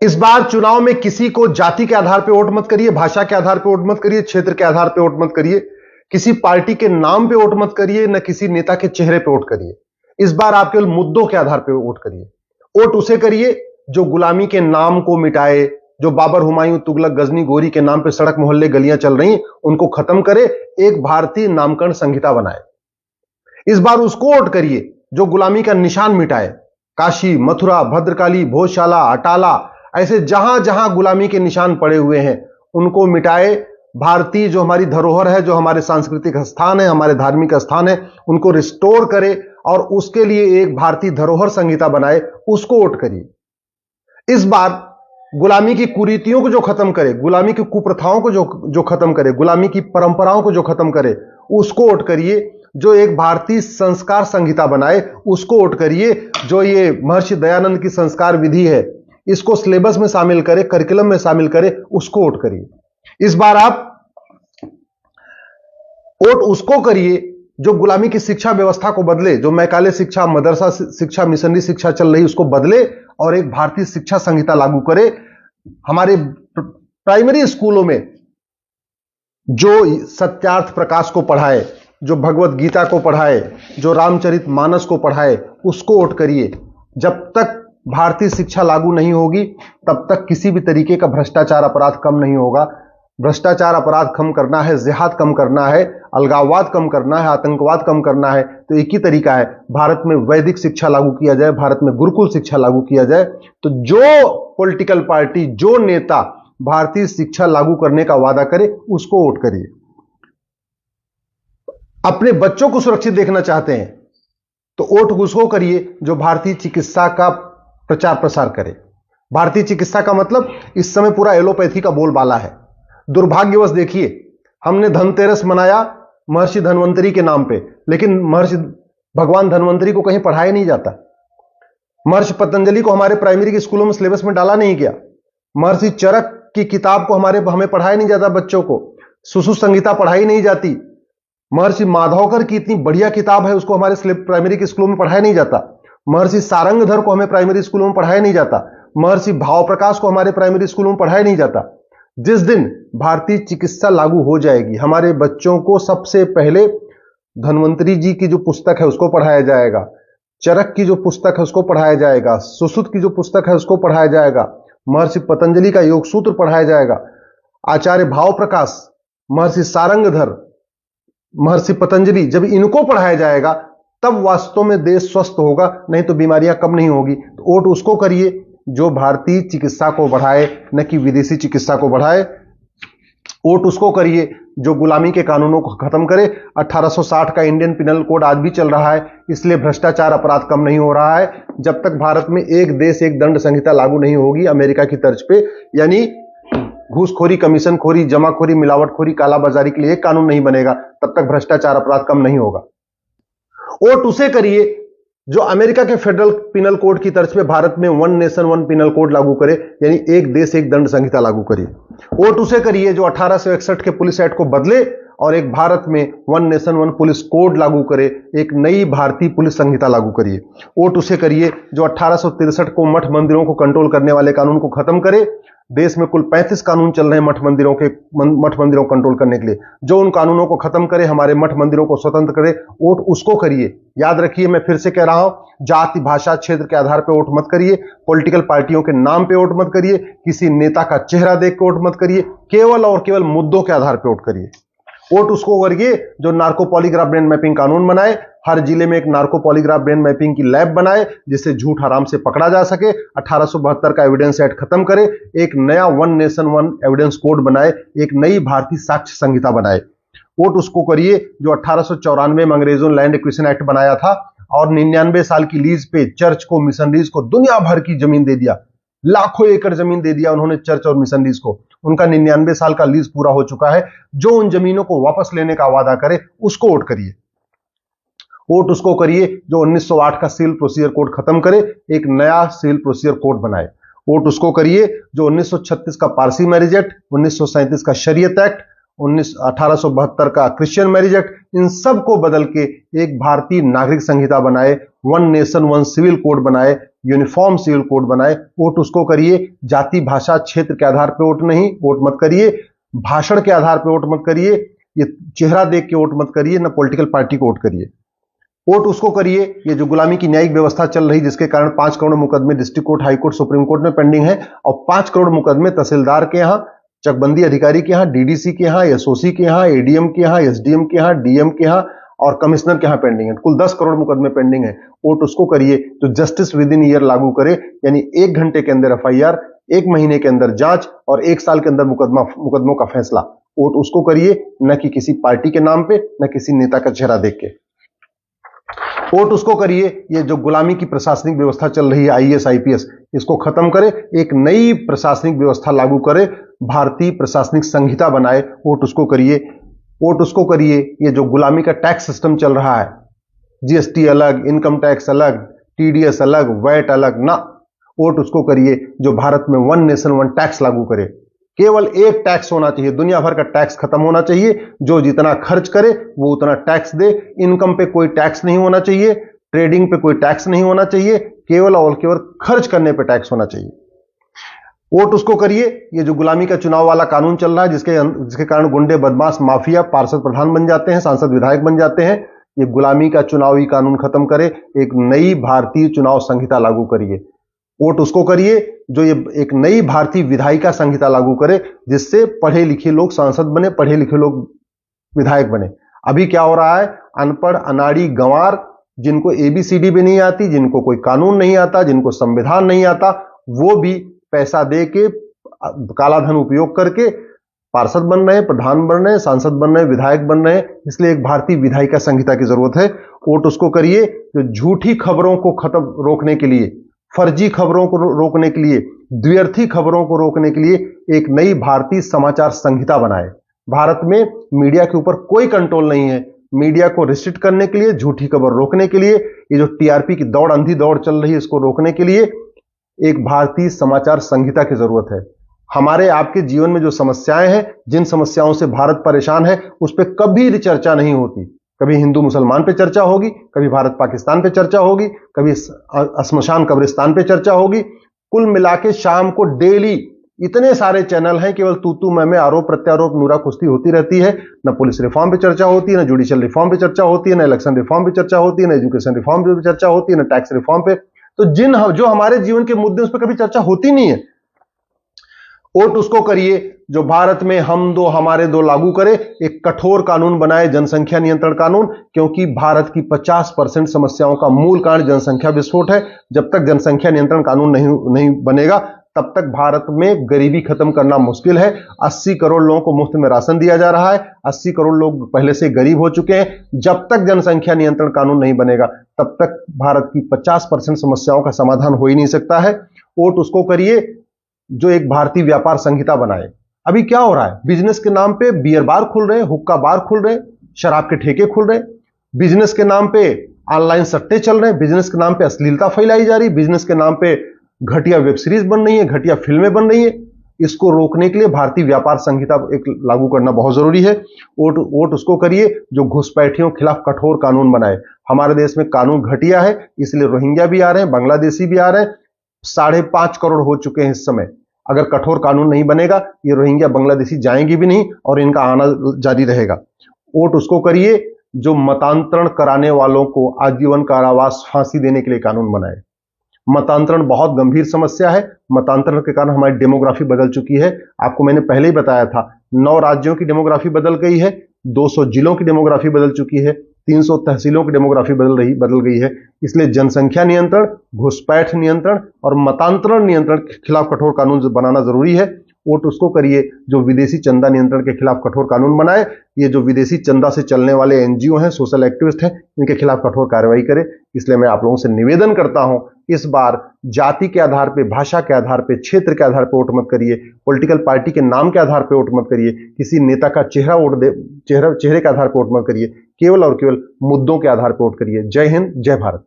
इस बार चुनाव में किसी को जाति के आधार पर वोट मत करिए, भाषा के आधार पर वोट मत करिए, क्षेत्र के आधार पर वोट मत करिए, किसी पार्टी के नाम पे वोट मत करिए, न किसी नेता के चेहरे पे वोट करिए। इस बार आप केवल मुद्दों के आधार पर वोट करिए। वोट उसे करिए जो गुलामी के नाम को मिटाए, जो बाबर, हुमायूं, तुगलक, गजनी, गोरी के नाम पे सड़क मोहल्ले गलियां चल रही उनको खत्म करे, एक भारतीय नामकरण संहिता बनाए। इस बार उसको वोट करिए जो गुलामी का निशान मिटाए। काशी, मथुरा, भद्रकाली, भोजशाला, अटाला, ऐसे जहां जहां गुलामी के निशान पड़े हुए हैं उनको मिटाए। भारतीय जो हमारी धरोहर है, जो हमारे सांस्कृतिक स्थान है, हमारे धार्मिक स्थान है, उनको रिस्टोर करे और उसके लिए एक भारतीय धरोहर संहिता बनाए, उसको वोट करिए। इस बार गुलामी की कुरीतियों को जो खत्म करे, गुलामी की कुप्रथाओं को जो खत्म करे, गुलामी की परंपराओं को जो खत्म करे, उसको वोट करिए। जो एक भारतीय संस्कार संहिता बनाए, उसको वोट करिए। जो ये महर्षि दयानंद की संस्कार विधि है, इसको सिलेबस में शामिल करे, करिकुलम में शामिल करे, उसको वोट करिए। इस बार आप वोट उसको करिए जो गुलामी की शिक्षा व्यवस्था को बदले, जो मैकाले शिक्षा, मदरसा शिक्षा, मिशनरी शिक्षा चल रही उसको बदले और एक भारतीय शिक्षा संहिता लागू करे। हमारे प्राइमरी स्कूलों में जो सत्यार्थ प्रकाश को पढ़ाए, जो भगवत गीता को पढ़ाए, जो रामचरित मानस को पढ़ाए, उसको वोट करिए। जब तक भारतीय शिक्षा लागू नहीं होगी तब तक किसी भी तरीके का भ्रष्टाचार अपराध कम नहीं होगा। भ्रष्टाचार अपराध कम करना है, जिहाद कम करना है, अलगाववाद कम करना है, आतंकवाद कम करना है, तो एक ही तरीका है, भारत में वैदिक शिक्षा लागू किया जाए, भारत में गुरुकुल शिक्षा लागू किया जाए। तो जो पॉलिटिकल पार्टी, जो नेता भारतीय शिक्षा लागू करने का वादा करे, उसको वोट करिए। अपने बच्चों को सुरक्षित देखना चाहते हैं तो वोट उसको करिए जो भारतीय चिकित्सा का प्रचार प्रसार करे। भारतीय चिकित्सा का मतलब इस समय पूरा एलोपैथी का बोलबाला है। दुर्भाग्यवश देखिए, हमने धनतेरस मनाया महर्षि धन्वंतरी के नाम पे, लेकिन महर्षि भगवान धन्वंतरी को कहीं पढ़ाया नहीं जाता। महर्षि पतंजलि को हमारे प्राइमरी के स्कूलों में सिलेबस में डाला नहीं गया। महर्षि चरक की किताब को हमें पढ़ाया नहीं जाता। बच्चों को सुश्रुत संहिता पढ़ाई नहीं जाती। महर्षि माधवकर की इतनी बढ़िया किताब है, उसको हमारे प्राइमरी के स्कूलों में पढ़ाया नहीं जाता। महर्षि सारंगधर को हमें प्राइमरी स्कूलों में पढ़ाया नहीं जाता। महर्षि भाव प्रकाश को हमारे प्राइमरी स्कूलों में पढ़ाया नहीं जाता। जिस दिन भारतीय चिकित्सा लागू हो जाएगी, हमारे बच्चों को सबसे पहले धन्वंतरी जी की जो पुस्तक है उसको पढ़ाया जाएगा, चरक की जो पुस्तक है उसको पढ़ाया जाएगा, सुश्रुत की जो पुस्तक है उसको पढ़ाया जाएगा, महर्षि पतंजलि का योग सूत्र पढ़ाया जाएगा, आचार्य भाव प्रकाश, महर्षि सारंगधर, महर्षि पतंजलि, जब इनको पढ़ाया जाएगा तब वास्तव में देश स्वस्थ होगा, नहीं तो बीमारियां कम नहीं होगी। तो वोट उसको करिए जो भारतीय चिकित्सा को बढ़ाए, न कि विदेशी चिकित्सा को बढ़ाए। वोट उसको करिए जो गुलामी के कानूनों को खत्म करे। 1860 का इंडियन पिनल कोड आज भी चल रहा है, इसलिए भ्रष्टाचार अपराध कम नहीं हो रहा है। जब तक भारत में एक देश एक दंड संहिता लागू नहीं होगी अमेरिका की तर्ज पे, यानी घूसखोरी, कमीशनखोरी, जमाखोरी, मिलावटखोरी, कालाबाजारी के लिए एक कानून नहीं बनेगा, तब तक भ्रष्टाचार अपराध कम नहीं होगा। वोट उसे करिए जो अमेरिका के फेडरल पिनल कोड की तर्ज पे भारत में one nation one penal code लागू करे, यानी एक देश एक दंड संहिता लागू करिए। वोट उसे करिए जो 1861 के पुलिस एक्ट को बदले और एक भारत में one nation one police code लागू करे, एक नई भारतीय पुलिस संहिता लागू करिए। वोट उसे करिए जो 1863 को मठ मंदिरों को कंट्रोल करने वाले कानून को खत्म करे। देश में कुल 35 कानून चल रहे हैं मठ मंदिरों को कंट्रोल करने के लिए, जो उन कानूनों को खत्म करे, हमारे मठ मंदिरों को स्वतंत्र करे। वोट उसको करिए। याद रखिए, मैं फिर से कह रहा हूं, जाति, भाषा, क्षेत्र के आधार पर वोट मत करिए, पॉलिटिकल पार्टियों के नाम पे वोट मत करिए, किसी नेता का चेहरा देख के वोट मत करिए, केवल और केवल मुद्दों के आधार पर वोट करिए। वोट उसको करिए जो नार्को पॉलीग्राफ ब्रेन मैपिंग कानून बनाए, हर जिले में एक नार्को पॉलीग्राफ ब्रेन मैपिंग की लैब बनाए जिससे झूठ आराम से पकड़ा जा सके, 1872 का एविडेंस एक्ट खत्म करे, एक नया one nation one evidence code बनाए, एक नई भारतीय साक्ष्य संहिता बनाए। वोट उसको करिए जो 1894 में अंग्रेजों ने लैंड एक्विजिशन एक्ट बनाया था और 99 साल की लीज पे चर्च को, मिशनरीज को दुनिया भर की जमीन दे दिया, लाखों एकड़ जमीन दे दिया उन्होंने चर्च और मिशनरीज को। उनका 99 साल का लीज पूरा हो चुका है। जो उन जमीनों को वापस लेने का वादा करे उसको वोट करिए। वोट उसको करिए जो 1908 का सिविल प्रोसीजर कोड खत्म करे, एक नया सिविल प्रोसीजर कोड बनाए। वोट उसको करिए जो 1936 का पारसी मैरिज एक्ट, 1937 का शरीयत एक्ट, 1872 का क्रिश्चियन मैरिज एक्ट, इन सब को बदल के एक भारतीय नागरिक संहिता बनाए, one nation one civil code बनाए, यूनिफॉर्म सिविल कोड बनाए, वोट उसको करिए। जाति भाषा क्षेत्र के आधार पर वोट नहीं, वोट मत करिए। भाषण के आधार पर वोट मत करिए, ये चेहरा देख के वोट मत करिए, ना पॉलिटिकल पार्टी को वोट करिए। वोट उसको करिए, ये जो गुलामी की न्यायिक व्यवस्था चल रही जिसके कारण 5 करोड़ मुकदमे district court, high court, supreme court में पेंडिंग है, और 5 करोड़ मुकदमे तहसीलदार के यहाँ, चकबंदी अधिकारी के यहाँ, डीडीसी के यहाँ, एसओसी के यहाँ, एडीएम के यहाँ, एसडीएम के यहाँ, डीएम के यहाँ और कमिश्नर के यहाँ पेंडिंग है। कुल 10 करोड़ मुकदमे पेंडिंग है। वोट उसको करिए जो जस्टिस विद इन ईयर लागू करे, यानी 1 घंटे के अंदर एफआईआर, 1 महीने के अंदर जांच और 1 साल के अंदर मुकदमों का फैसला। वोट उसको करिए, न कि किसी पार्टी के नाम पे, न किसी नेता का चेहरा देख के। वोट उसको करिए, ये जो गुलामी की प्रशासनिक व्यवस्था चल रही है, आईएएस आईपीएस, इसको खत्म करे, एक नई प्रशासनिक व्यवस्था लागू करे, भारतीय प्रशासनिक संहिता बनाए। वोट उसको करिए। वोट उसको करिए, ये जो गुलामी का टैक्स सिस्टम चल रहा है, जीएसटी अलग, इनकम टैक्स अलग, टीडीएस अलग, वैट अलग, ना। वोट उसको करिए जो भारत में 1 नेशन 1 टैक्स लागू करे। केवल एक टैक्स होना चाहिए, दुनिया भर का टैक्स खत्म होना चाहिए। जो जितना खर्च करे वो उतना टैक्स दे। इनकम पे कोई टैक्स नहीं होना चाहिए, ट्रेडिंग पे कोई टैक्स नहीं होना चाहिए, केवल और केवल खर्च करने पे टैक्स होना चाहिए। वोट उसको करिए, ये जो गुलामी का चुनाव वाला कानून चल रहा है जिसके कारण गुंडे, बदमाश, माफिया पार्षद प्रधान बन जाते हैं, सांसद विधायक बन जाते हैं, ये गुलामी का चुनावी कानून खत्म करे, एक नई भारतीय चुनाव संहिता लागू करिए। वोट उसको करिए जो ये एक नई भारतीय विधायिका संहिता लागू करे, जिससे पढ़े लिखे लोग सांसद बने, पढ़े लिखे लोग विधायक बने। अभी क्या हो रहा है, अनपढ़, अनाड़ी, गंवार, जिनको एबीसीडी भी नहीं आती, जिनको कोई कानून नहीं आता, जिनको संविधान नहीं आता, वो भी पैसा दे के, काला धन उपयोग करके पार्षद बन रहे हैं, प्रधान बन रहे हैं, सांसद बन रहे हैं, विधायक बन रहे हैं। इसलिए एक भारतीय विधायिका संहिता की जरूरत है। वोट उसको करिए जो झूठी खबरों को खत्म रोकने के लिए, फर्जी खबरों को रोकने के लिए, द्व्यर्थी खबरों को रोकने के लिए एक नई भारतीय समाचार संहिता बनाए। भारत में मीडिया के ऊपर कोई कंट्रोल नहीं है। मीडिया को रिस्ट्रिक्ट करने के लिए, झूठी खबर रोकने के लिए, ये जो टीआरपी की दौड़, अंधी दौड़ चल रही है, इसको रोकने के लिए एक भारतीय समाचार संहिता की जरूरत है। हमारे आपके जीवन में जो समस्याएं हैं, जिन समस्याओं से भारत परेशान है, उस पर कभी चर्चा नहीं होती। कभी हिंदू मुसलमान पे चर्चा होगी, कभी भारत पाकिस्तान पे चर्चा होगी, कभी श्मशान कब्रिस्तान पे चर्चा होगी। कुल मिला के शाम को डेली इतने सारे चैनल हैं, केवल तू मैं, आरोप प्रत्यारोप, नूरा कुश्ती होती रहती है। न पुलिस रिफॉर्म पे चर्चा होती है, न जुडिशियल रिफॉर्म पे चर्चा होती है, न इलेक्शन रिफॉर्म पे चर्चा होती है, न एजुकेशन रिफॉर्म पे चर्चा होती है, न टैक्स रिफॉर्म पे। तो जो हमारे जीवन के मुद्दे, उस पर कभी चर्चा होती नहीं है। वोट उसको करिए जो भारत में हम दो हमारे दो लागू करे, एक कठोर कानून बनाए, जनसंख्या नियंत्रण कानून, क्योंकि भारत की 50% समस्याओं का मूल कारण जनसंख्या विस्फोट है। जब तक जनसंख्या नियंत्रण कानून नहीं बनेगा, तब तक भारत में गरीबी खत्म करना मुश्किल है। 80 करोड़ लोगों को मुफ्त में राशन दिया जा रहा है, 80 करोड़ लोग पहले से गरीब हो चुके हैं। जब तक जनसंख्या नियंत्रण कानून नहीं बनेगा, तब तक भारत की 50% समस्याओं का समाधान हो ही नहीं सकता है। वोट उसको करिए जो एक भारतीय व्यापार संहिता बनाए। अभी क्या हो रहा है, बिजनेस के नाम पे बियर बार खुल रहे हैं, हुक्का बार खुल रहे हैं, शराब के ठेके खुल रहे हैं, बिजनेस के नाम पे ऑनलाइन सट्टे चल रहे हैं, बिजनेस के नाम पे अश्लीलता फैलाई जा रही है, बिजनेस के नाम पे घटिया वेब सीरीज बन रही है, घटिया फिल्में बन रही है। इसको रोकने के लिए भारतीय व्यापार संहिता एक लागू करना बहुत जरूरी है। वोट उसको करिए जो घुसपैठियों के खिलाफ कठोर कानून बनाए। हमारे देश में कानून घटिया है, इसलिए रोहिंग्या भी आ रहे हैं, बांग्लादेशी भी आ रहे हैं, 5.5 करोड़ हो चुके हैं इस समय। अगर कठोर कानून नहीं बनेगा, ये रोहिंग्या बांग्लादेशी जाएंगे भी नहीं और इनका आना जारी रहेगा। वोट उसको करिए जो मतांतरण कराने वालों को आजीवन कारावास, फांसी देने के लिए कानून बनाए। मतांतरण बहुत गंभीर समस्या है। मतांतरण के कारण हमारी डेमोग्राफी बदल चुकी है। आपको मैंने पहले ही बताया था, 9 राज्यों की डेमोग्राफी बदल गई है, 200 जिलों की डेमोग्राफी बदल चुकी है, 300 तहसीलों की डेमोग्राफी बदल गई है। इसलिए जनसंख्या नियंत्रण, घुसपैठ नियंत्रण और मतांतरण नियंत्रण के खिलाफ कठोर कानून बनाना जरूरी है। वोट उसको करिए जो विदेशी चंदा नियंत्रण के खिलाफ कठोर कानून बनाए। ये जो विदेशी चंदा से चलने वाले एनजीओ हैं, सोशल एक्टिविस्ट हैं, इनके खिलाफ कठोर कार्रवाई करे। इसलिए मैं आप लोगों से निवेदन करता हूं, इस बार जाति के आधार पे, भाषा के आधार पे, क्षेत्र के आधार पे वोट मत करिए, पॉलिटिकल पार्टी के नाम के आधार पे वोट मत करिए, किसी नेता का चेहरे के आधार पे वोट मत करिए, केवल और केवल मुद्दों के आधार पे वोट करिए। जय हिंद, जय भारत।